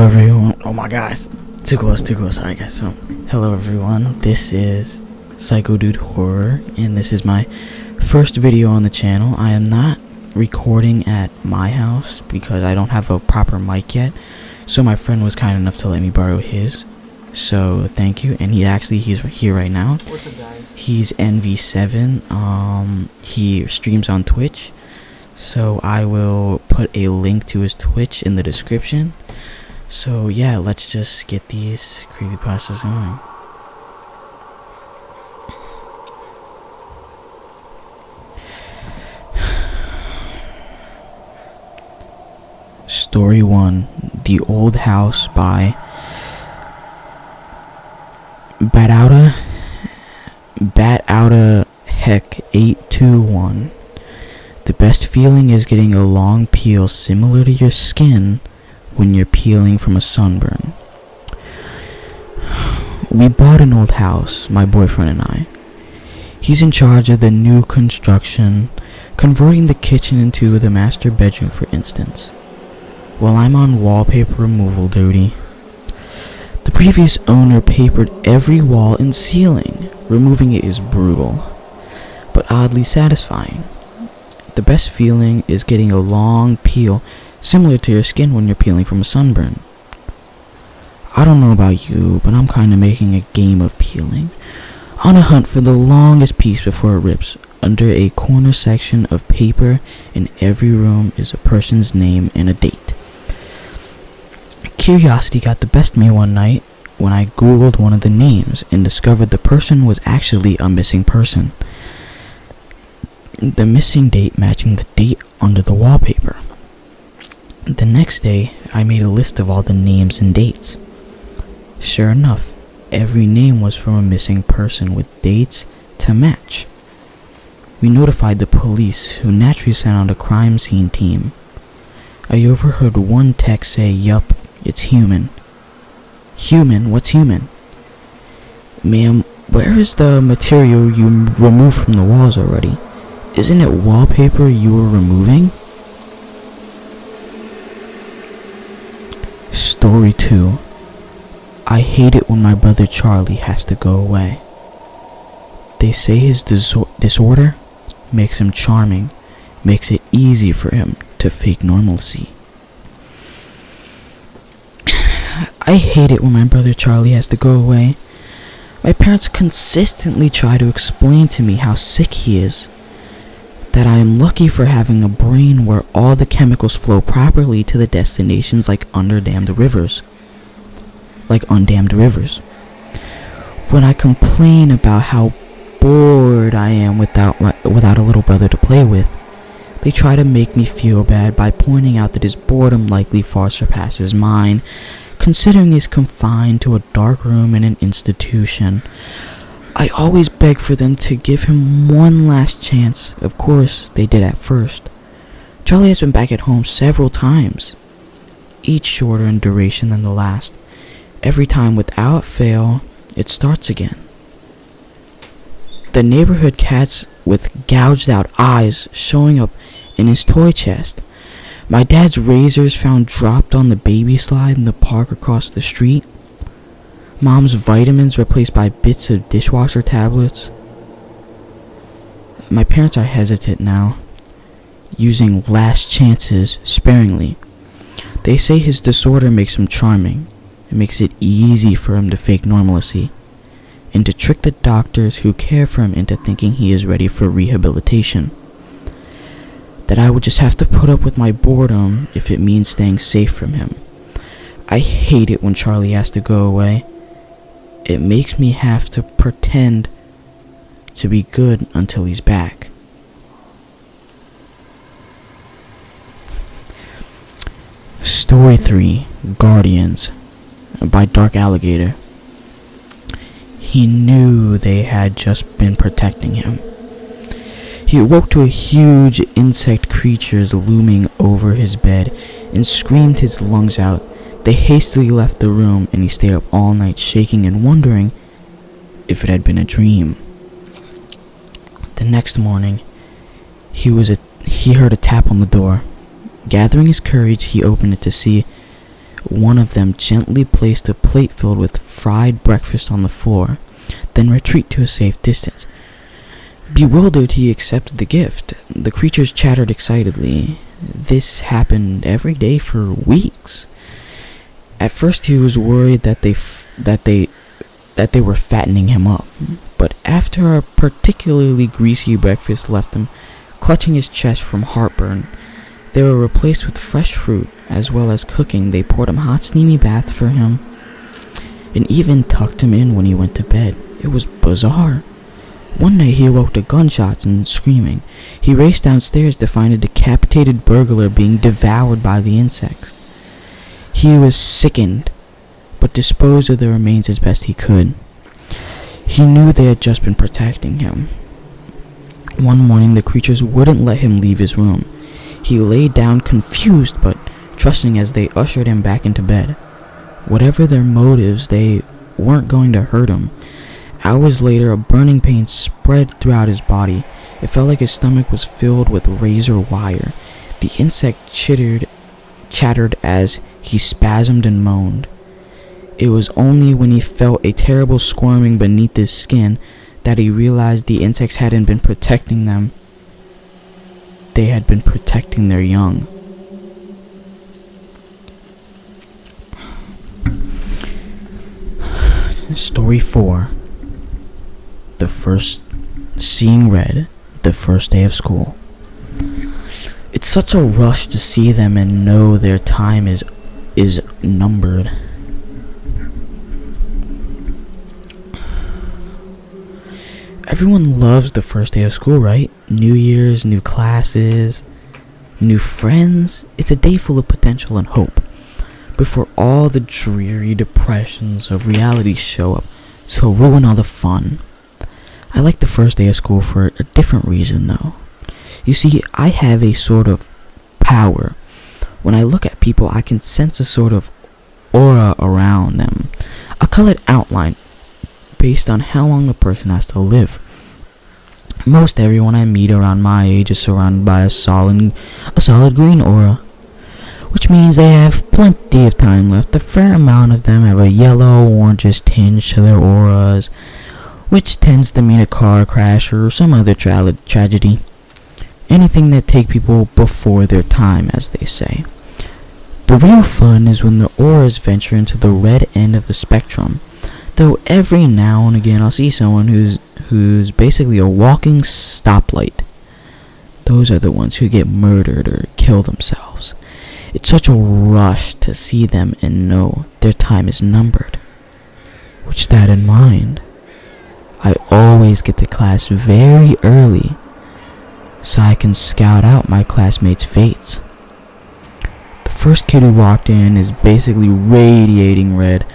everyone. Oh my gosh. Too close. Alright guys, so hello everyone. This is Psycho Dude Horror, and this is my first video on the channel. I am not recording at my house because I don't have a proper mic yet. So my friend was kind enough to let me borrow his. So thank you. And he's here right now. What's up, guys? He's NV7. He streams on Twitch. So I will put a link to his Twitch in the description. So yeah, let's just get these creepypastas going. Story 1, The Old House by Bat Outta Heck 821. The best feeling is getting a long peel similar to your skin when you're peeling from a sunburn. We bought an old house, my boyfriend and I. He's in charge of the new construction, converting the kitchen into the master bedroom, for instance, while I'm on wallpaper removal duty. The previous owner papered every wall and ceiling. Removing it is brutal, but oddly satisfying. The best feeling is getting a long peel similar to your skin when you're peeling from a sunburn. I don't know about you, but I'm kinda making a game of peeling, on a hunt for the longest piece before it rips. Under a corner section of paper in every room is a person's name and a date. Curiosity got the best of me one night when I googled one of the names and discovered the person was actually a missing person. The missing date matching the date under the wallpaper. The next day, I made a list of all the names and dates. Sure enough, every name was from a missing person with dates to match. We notified the police, who naturally sent out a crime scene team. I overheard one text say, "Yup, it's human." Human? What's human? Ma'am, where is the material you removed from the walls already? Isn't it wallpaper you were removing? Story 2. I hate it when my brother Charlie has to go away. They say his disorder makes him charming, makes it easy for him to fake normalcy. I hate it when my brother Charlie has to go away. My parents consistently try to explain to me how sick he is, that I am lucky for having a brain where all the chemicals flow properly to the destinations like undammed rivers. When I complain about how bored I am without a little brother to play with, they try to make me feel bad by pointing out that his boredom likely far surpasses mine, considering he's confined to a dark room in an institution. I always beg for them to give him one last chance. Of course, they did at first. Charlie has been back at home several times, each shorter in duration than the last. Every time, without fail, it starts again. The neighborhood cats with gouged out eyes showing up in his toy chest. My dad's razors found dropped on the baby slide in the park across the street. Mom's vitamins replaced by bits of dishwasher tablets. My parents are hesitant now, using last chances sparingly. They say his disorder makes him charming. It makes it easy for him to fake normalcy, and to trick the doctors who care for him into thinking he is ready for rehabilitation. That I would just have to put up with my boredom if it means staying safe from him. I hate it when Charlie has to go away. It makes me have to pretend to be good until he's back. Story 3, Guardians by Dark Alligator. He knew they had just been protecting him. He awoke to a huge insect creature looming over his bed and screamed his lungs out. They hastily left the room, and he stayed up all night shaking and wondering if it had been a dream. The next morning, he heard a tap on the door. Gathering his courage, he opened it to see One of them gently placed a plate filled with fried breakfast on the floor, then retreat to a safe distance. Bewildered, he accepted the gift. The creatures chattered excitedly. This happened every day for weeks. At first, he was worried that they were fattening him up, but after a particularly greasy breakfast left him clutching his chest from heartburn, they were replaced with fresh fruit, as well as cooking. They poured him hot, steamy bath for him, and even tucked him in when he went to bed. It was bizarre. One night he awoke to gunshots and screaming. He raced downstairs to find a decapitated burglar being devoured by the insects. He was sickened, but disposed of the remains as best he could. He knew they had just been protecting him. One morning the creatures wouldn't let him leave his room. He lay down confused but trusting as they ushered him back into bed. Whatever their motives, they weren't going to hurt him. Hours later, a burning pain spread throughout his body. It felt like his stomach was filled with razor wire. The insect chattered as he spasmed and moaned. It was only when he felt a terrible squirming beneath his skin that he realized the insects hadn't been protecting them. They had been protecting their young. Story 4. Seeing red, the first day of school. It's such a rush to see them and know their time is numbered. Everyone loves the first day of school, right? New Year's, new classes, new friends. It's a day full of potential and hope, before all the dreary depressions of reality show up to ruin all the fun. I like the first day of school for a different reason, though. You see, I have a sort of power. When I look at people, I can sense a sort of aura around them, a colored outline based on how long a person has to live. Most everyone I meet around my age is surrounded by a solid green aura, which means they have plenty of time left. A fair amount of them have a yellow, orangish tinge to their auras, which tends to mean a car crash or some other tragedy. Anything that take people before their time, as they say. The real fun is when the auras venture into the red end of the spectrum, though every now and again I'll see someone who's basically a walking stoplight. Those are the ones who get murdered or kill themselves. It's such a rush to see them and know their time is numbered. With that in mind, I always get to class very early so I can scout out my classmates' fates. The first kid who walked in is basically radiating red.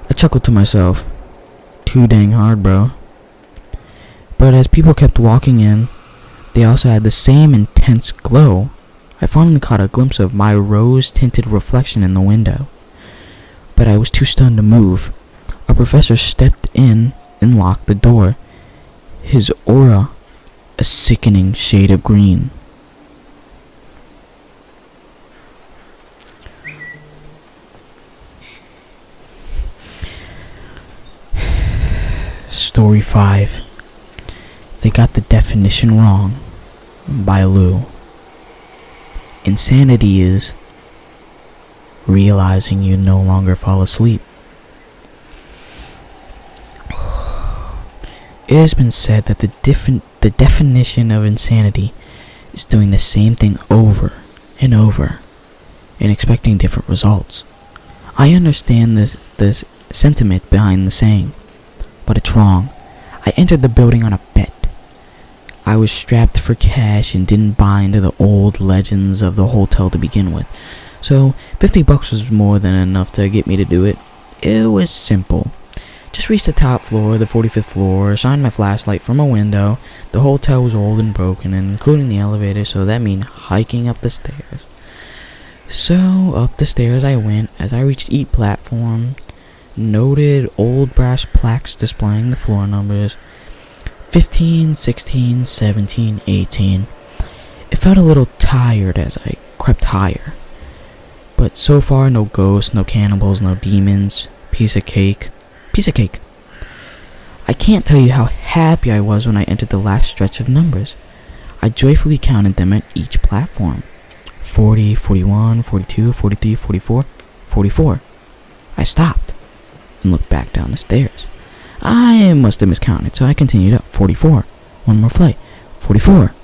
I chuckled to myself. Too dang hard, bro. But as people kept walking in, they also had the same intense glow. I finally caught a glimpse of my rose-tinted reflection in the window, but I was too stunned to move. A professor stepped in and locked the door. His aura, a sickening shade of green. Story 5. They Got the Definition Wrong, by Lou. Insanity is realizing you no longer fall asleep. It has been said that the definition of insanity is doing the same thing over and over and expecting different results. I understand this sentiment behind the saying, but it's wrong. I entered the building on a bet. I was strapped for cash and didn't buy into the old legends of the hotel to begin with, so $50 was more than enough to get me to do it. It was simple. Just reached the top floor, the 45th floor, shined my flashlight from a window. The hotel was old and broken, including the elevator, so that meant hiking up the stairs. So up the stairs I went. As I reached each platform, noted old brass plaques displaying the floor numbers 15, 16, 17, 18. It felt a little tired as I crept higher. But so far, no ghosts, no cannibals, no demons. Piece of cake. Piece of cake. I can't tell you how happy I was when I entered the last stretch of numbers. I joyfully counted them at each platform. 40, 41, 42, 43, 44, 44. I stopped and looked back down the stairs. I must have miscounted, so I continued up. 44. One more flight. 44.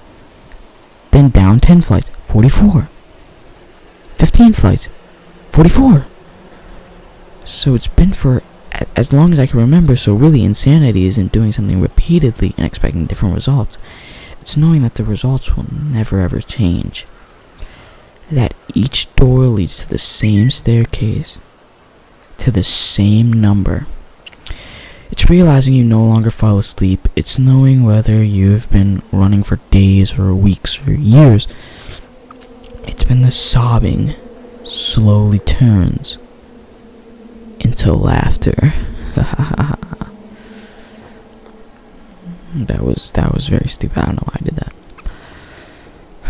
Then down 10 flights. 44. 15 flights. 44. So it's been for as long as I can remember, so really insanity isn't doing something repeatedly and expecting different results. It's knowing that the results will never ever change. That each door leads to the same staircase, to the same number. It's realizing you no longer fall asleep. It's knowing whether you've been running for days or weeks or years. It's been the sobbing slowly turns into laughter. That was very stupid. I don't know why I did that.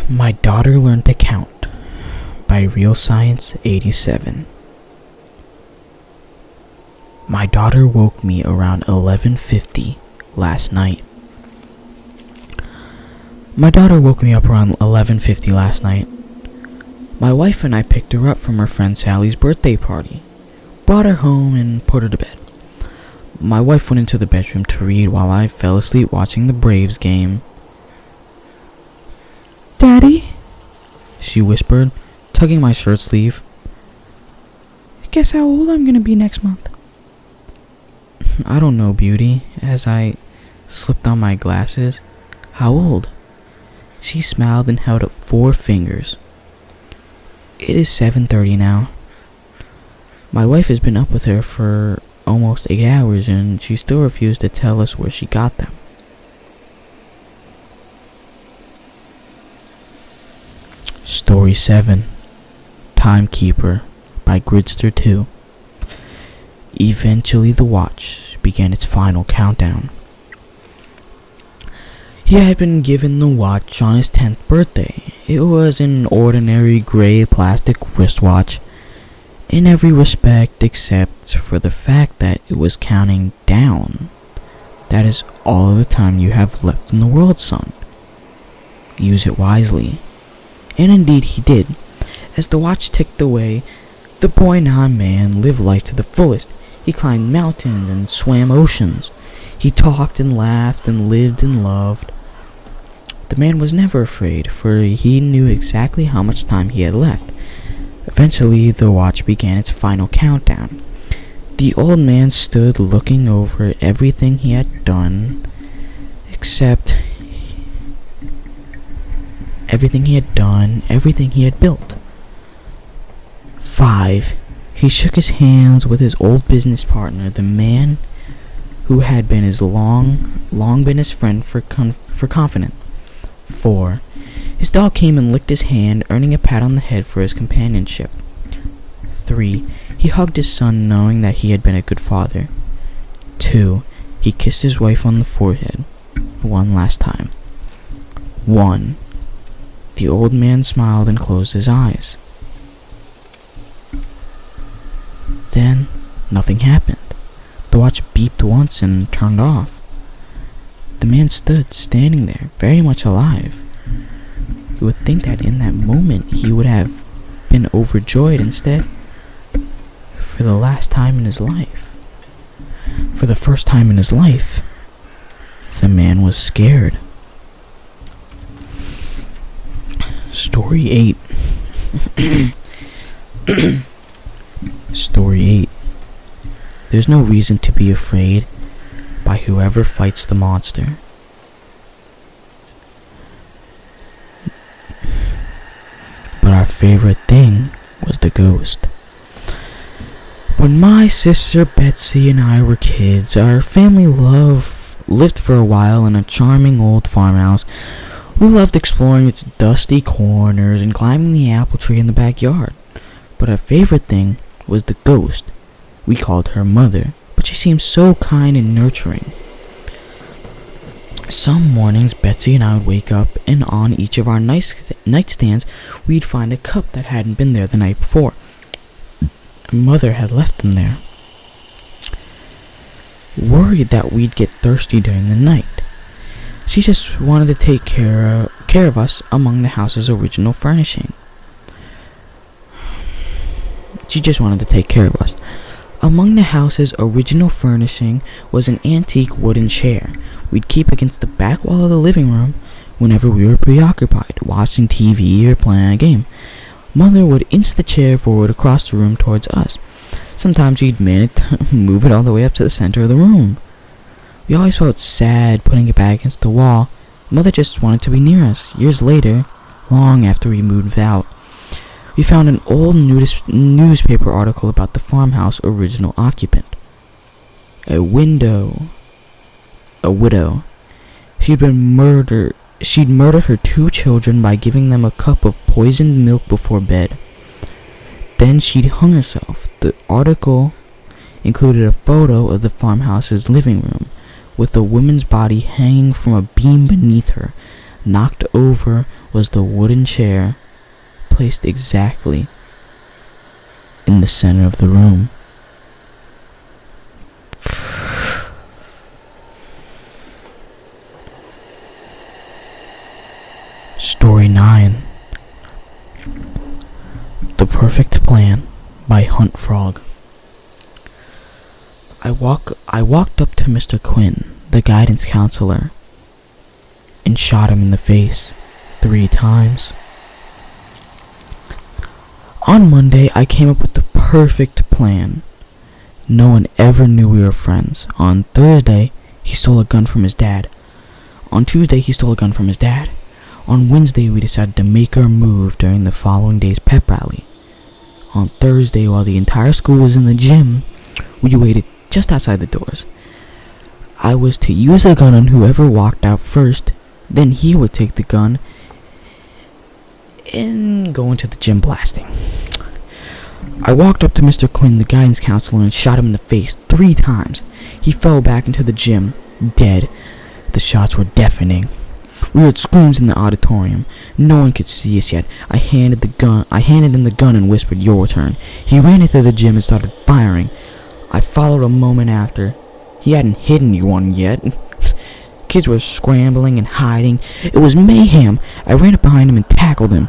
My Daughter Learned to Count by Real Science 87. My daughter woke me around 11:50 last night. My daughter woke me up around 11:50 last night. My wife and I picked her up from her friend Sally's birthday party, brought her home, and put her to bed. My wife went into the bedroom to read while I fell asleep watching the Braves game. "Daddy," she whispered, tugging my shirt sleeve. "Guess how old I'm gonna be next month?" "I don't know, Beauty," as I slipped on my glasses. "How old?" She smiled and held up 4 fingers. "It is 7:30 now." My wife has been up with her for almost 8 hours and she still refused to tell us where she got them. Story 7, Timekeeper by Gridster 2. Eventually the watch began its final countdown. He had been given the watch on his 10th birthday. It was an ordinary gray plastic wristwatch in every respect except for the fact that it was counting down. That is all the time you have left in the world, son. Use it wisely. And indeed he did. As the watch ticked away, the boy now man lived life to the fullest. He climbed mountains and swam oceans. He talked and laughed and lived and loved. The man was never afraid, for he knew exactly how much time he had left. Eventually, the watch began its final countdown. The old man stood looking over everything he had done, except everything he had built. 5. He shook his hands with his old business partner, the man who had been long been his friend for confidence. 4. His dog came and licked his hand, earning a pat on the head for his companionship. 3. He hugged his son, knowing that he had been a good father. 2. He kissed his wife on the forehead one last time. 1. The old man smiled and closed his eyes. Then, nothing happened. The watch beeped once and turned off. The man stood, standing there, very much alive. You would think that in that moment he would have been overjoyed. Instead, for the last time in his life, for the first time in his life, the man was scared. Story 8. Story 8. There's no reason to be afraid by whoever fights the monster. But our favorite thing was the ghost. When my sister Betsy and I were kids, our family lived for a while in a charming old farmhouse. We loved exploring its dusty corners and climbing the apple tree in the backyard. But our favorite thing was the ghost. We called her Mother, but she seemed so kind and nurturing. Some mornings, Betsy and I would wake up, and on each of our nightstands, we'd find a cup that hadn't been there the night before. Mother had left them there. Worried that we'd get thirsty during the night, she just wanted to take care of us among the house's original furnishing. She just wanted to take care of us. Among the house's original furnishing was an antique wooden chair we'd keep against the back wall of the living room whenever we were preoccupied, watching TV or playing a game. Mother would inch the chair forward across the room towards us. Sometimes she'd manage to move it all the way up to the center of the room. We always felt sad putting it back against the wall. Mother just wanted to be near us. Years later, long after we moved out, we found an old newspaper article about the farmhouse original occupant. A widow. She'd murdered her 2 children by giving them a cup of poisoned milk before bed. Then she'd hung herself. The article included a photo of the farmhouse's living room, with the woman's body hanging from a beam beneath her. Knocked over was the wooden chair, placed exactly in the center of the room. Story 9. The Perfect Plan by Hunt Frog. I walked up to Mr. Quinn, the guidance counselor, and shot him in the face 3 times. On Monday, I came up with the perfect plan. No one ever knew we were friends. On Thursday, he stole a gun from his dad. On Tuesday, he stole a gun from his dad. On Wednesday, we decided to make our move during the following day's pep rally. On Thursday, while the entire school was in the gym, we waited just outside the doors. I was to use a gun on whoever walked out first, then he would take the gun and go into the gym blasting. I walked up to Mr. Quinn, the guidance counselor, and shot him in the face 3 times. He fell back into the gym, dead. The shots were deafening. We heard screams in the auditorium. No one could see us yet. I handed him the gun and whispered, "Your turn." He ran into the gym and started firing. I followed a moment after. He hadn't hit anyone yet. Kids were scrambling and hiding. It was mayhem. I ran up behind him and tackled him.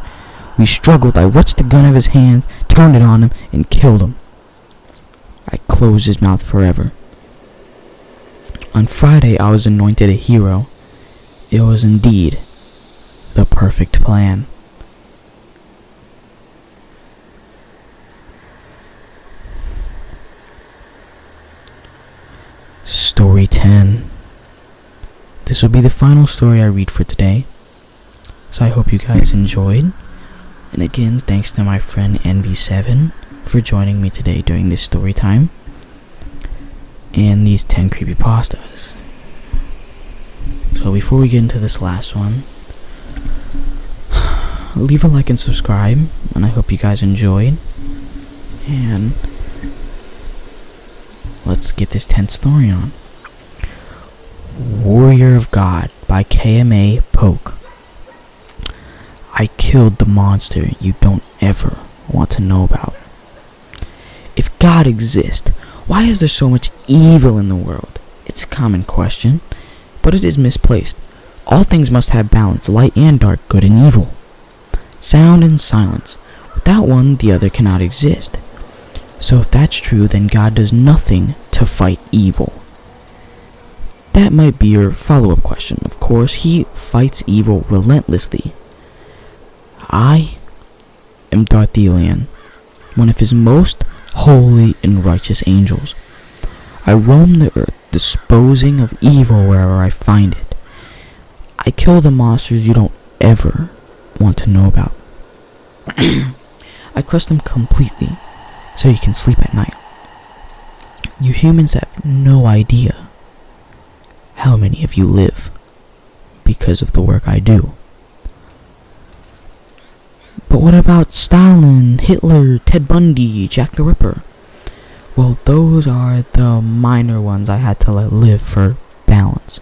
We struggled. I wrenched the gun out of his hand, turned it on him, and killed him. I closed his mouth forever. On Friday, I was anointed a hero. It was indeed the perfect plan. Story 10. This will be the final story I read for today. So I hope you guys enjoyed. And again, thanks to my friend NV7 for joining me today during this story time and these 10 creepypastas. So before we get into this last one, leave a like and subscribe, and I hope you guys enjoyed. And let's get this 10th story on. Warrior of God by KMA Poke. I killed the monster you don't ever want to know about. If God exists, why is there so much evil in the world? It's a common question, but it is misplaced. All things must have balance, light and dark, good and evil. Sound and silence. Without one, the other cannot exist. So if that's true, then God does nothing to fight evil. That might be your follow-up question. Of course, he fights evil relentlessly. I am Darthelion, one of his most holy and righteous angels. I roam the earth, disposing of evil wherever I find it. I kill the monsters you don't ever want to know about. I crush them completely, so you can sleep at night. You humans have no idea how many of you live because of the work I do. But what about Stalin, Hitler, Ted Bundy, Jack the Ripper? Well, those are the minor ones I had to let live for balance.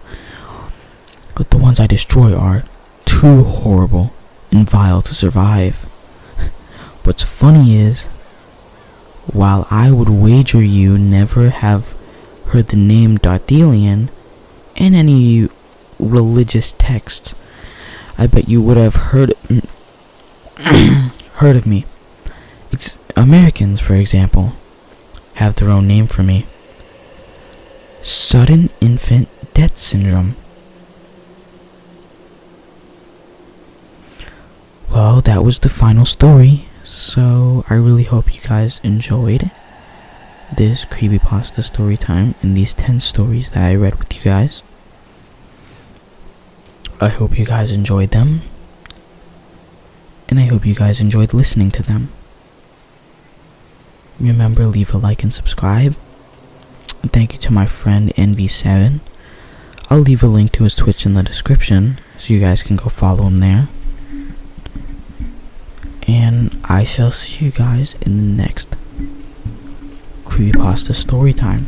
But the ones I destroy are too horrible and vile to survive. What's funny is, while I would wager you never have heard the name Dardelian in any religious texts, I bet you would have heard heard of me. Americans, for example, have their own name for me. Sudden infant death syndrome. Well, that was the final story, so I really hope you guys enjoyed this creepypasta story time and these 10 stories that I read with you guys. I hope you guys enjoyed them, and I hope you guys enjoyed listening to them. Remember, leave a like and subscribe. And thank you to my friend NV7. I'll leave a link to his Twitch in the description, so you guys can go follow him there. And I shall see you guys in the next creepypasta story time.